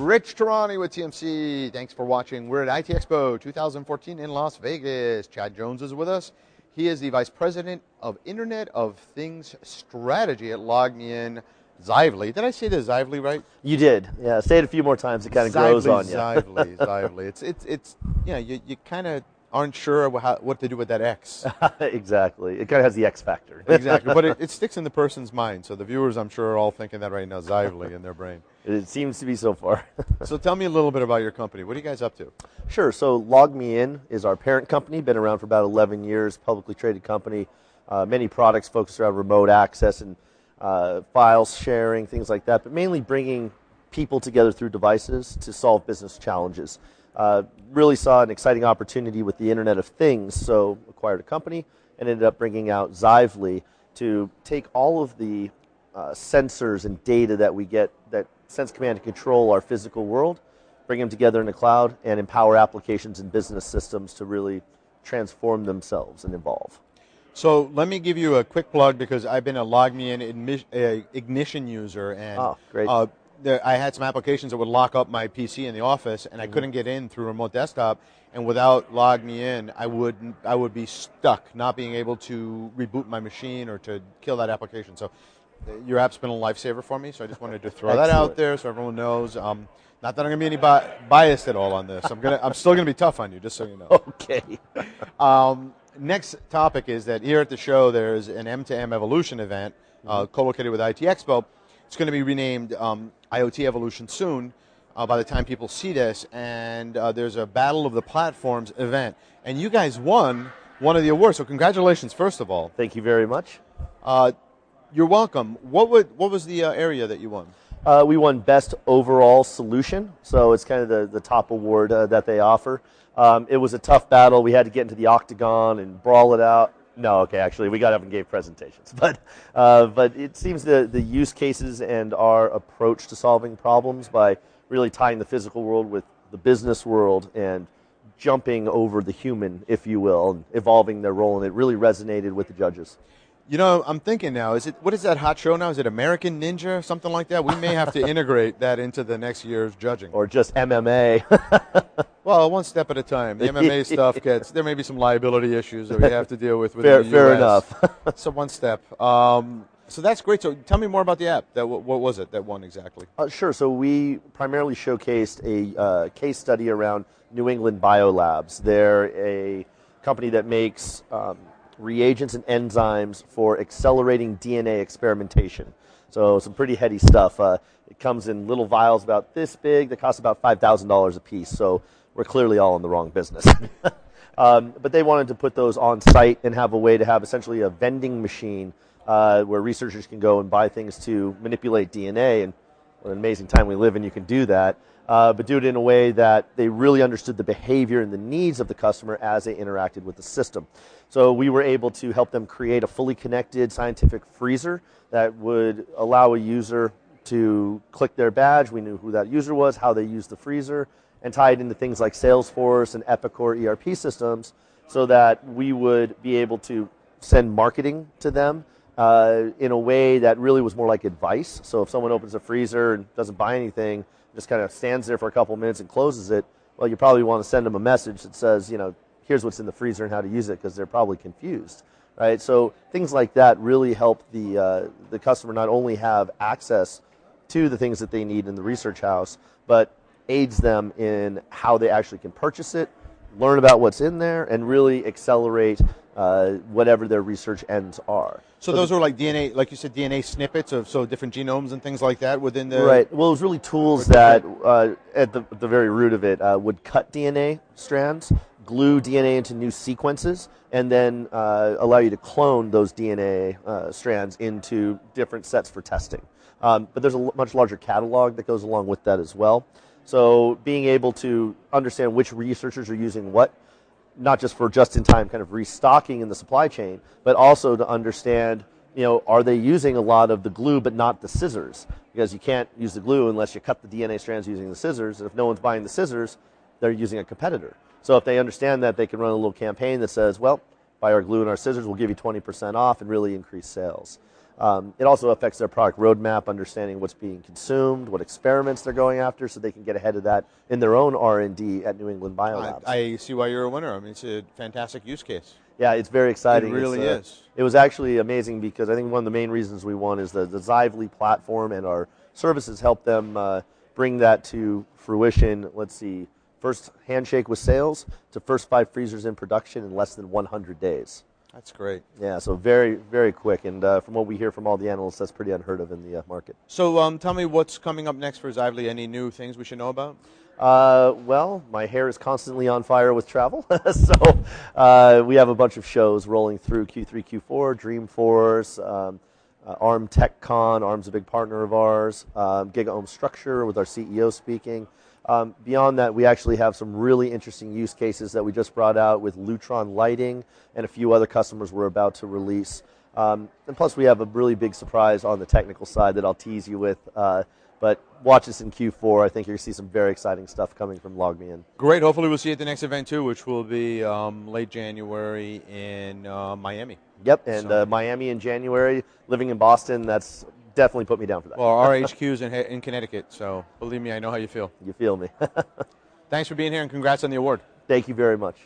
Rich Tarani with TMC. Thanks for watching. We're at ITEXPO 2014 in Las Vegas. Chad Jones is with us. He is the Vice President of Internet of Things Strategy at LogMeIn Xively. Did I say the Xively right? You did. Yeah, say it a few more times. It kind of grows on you. Xively. It's you know, you kind of aren't sure what to do with that X. Exactly. It kind of has the X factor. Exactly. But it sticks in the person's mind. So the viewers, I'm sure, are all thinking that right now, Xively in their brain. It seems to be so far. So tell me a little bit about your company. What are you guys up to? Sure. So LogMeIn is our parent company. Been around for about 11 years. Publicly traded company. Many products focused around remote access and files sharing, things like that. But mainly bringing people together through devices to solve business challenges. Really saw an exciting opportunity with the Internet of Things, so acquired a company and ended up bringing out Xively to take all of the sensors and data that we get that sense, command, and control our physical world, bring them together in the cloud, and empower applications and business systems to really transform themselves and evolve. So let me give you a quick plug because I've been a LogMeIn Ignition user, and great. I had some applications that would lock up my PC in the office, and I couldn't get in through a remote desktop. And without LogMeIn, I would be stuck, not being able to reboot my machine or to kill that application. So your app's been a lifesaver for me. So I just wanted to throw that out there so everyone knows. Not that I'm going to be any biased at all on this. I'm still going to be tough on you, just so you know. Okay. Next topic is that here at the show there's an M2M Evolution event co-located with ITEXPO. It's going to be renamed IoT Evolution soon by the time people see this, and there's a Battle of the Platforms event. And you guys won one of the awards, so congratulations, first of all. Thank you very much. You're welcome. What was the area that you won? We won Best Overall Solution, so it's kind of the top award that they offer. It was a tough battle. We had to get into the octagon and brawl it out. No, okay, actually, we got up and gave presentations. But it seems the use cases and our approach to solving problems by really tying the physical world with the business world and jumping over the human, if you will, and evolving their role, and it really resonated with the judges. You know, I'm thinking now, what is that hot show now? Is it American Ninja, something like that? We may have to integrate that into the next year's judging. Or just MMA. Well, one step at a time. The MMA stuff there may be some liability issues that we have to deal with fair, the US. Fair enough. So one step. So that's great. So tell me more about the app. What was it that won exactly? Sure. So we primarily showcased a case study around New England Biolabs. They're a company that makes reagents and enzymes for accelerating DNA experimentation. So some pretty heady stuff. It comes in little vials about this big that cost about $5,000 a piece. So we're clearly all in the wrong business. But they wanted to put those on site and have a way to have essentially a vending machine where researchers can go and buy things to manipulate DNA. And what an amazing time we live in, you can do that. But do it in a way that they really understood the behavior and the needs of the customer as they interacted with the system. So we were able to help them create a fully connected scientific freezer that would allow a user to click their badge. We knew who that user was, how they used the freezer, and tie it into things like Salesforce and Epicor ERP systems so that we would be able to send marketing to them in a way that really was more like advice. So if someone opens a freezer and doesn't buy anything, just kind of stands there for a couple of minutes and closes it, well, you probably want to send them a message that says, you know, here's what's in the freezer and how to use it, because they're probably confused, right? So things like that really help the customer not only have access to the things that they need in the research house, but aids them in how they actually can purchase it, learn about what's in there, and really accelerate whatever their research ends are. So those are like DNA, like you said, DNA snippets of different genomes and things like that within the... Right. Well, it was really tools that, at the very root of it, would cut DNA strands, glue DNA into new sequences, and then allow you to clone those DNA strands into different sets for testing. But there's a much larger catalog that goes along with that as well. So being able to understand which researchers are using what, not just for just-in-time kind of restocking in the supply chain, but also to understand, you know, are they using a lot of the glue but not the scissors? Because you can't use the glue unless you cut the DNA strands using the scissors, and if no one's buying the scissors, they're using a competitor. So if they understand that, they can run a little campaign that says, well, buy our glue and our scissors, we'll give you 20% off and really increase sales. It also affects their product roadmap, understanding what's being consumed, what experiments they're going after, so they can get ahead of that in their own R&D at New England Biolabs. I see why you're a winner. I mean, it's a fantastic use case. Yeah, it's very exciting. It really is. It was actually amazing because I think one of the main reasons we won is the Xively platform, and our services help them bring that to fruition. Let's see, first handshake with sales to first 5 freezers in production in less than 100 days. That's great. Yeah, so very, very quick. And from what we hear from all the analysts, that's pretty unheard of in the market. So tell me what's coming up next for Xively. Any new things we should know about? Well, my hair is constantly on fire with travel. So we have a bunch of shows rolling through Q3, Q4, Dreamforce, ARM TechCon. ARM's a big partner of ours. GigaOM Structure with our CEO speaking. Beyond that, we actually have some really interesting use cases that we just brought out with Lutron lighting and a few other customers we're about to release. And plus, we have a really big surprise on the technical side that I'll tease you with. But watch us in Q4. I think you're going to see some very exciting stuff coming from LogMeIn. Great. Hopefully we'll see you at the next event too, which will be late January in Miami. Yep, and Miami in January. Living in Boston, that's definitely put me down for that. Well, our HQ is in Connecticut, so believe me, I know how you feel. You feel me. Thanks for being here, and congrats on the award. Thank you very much.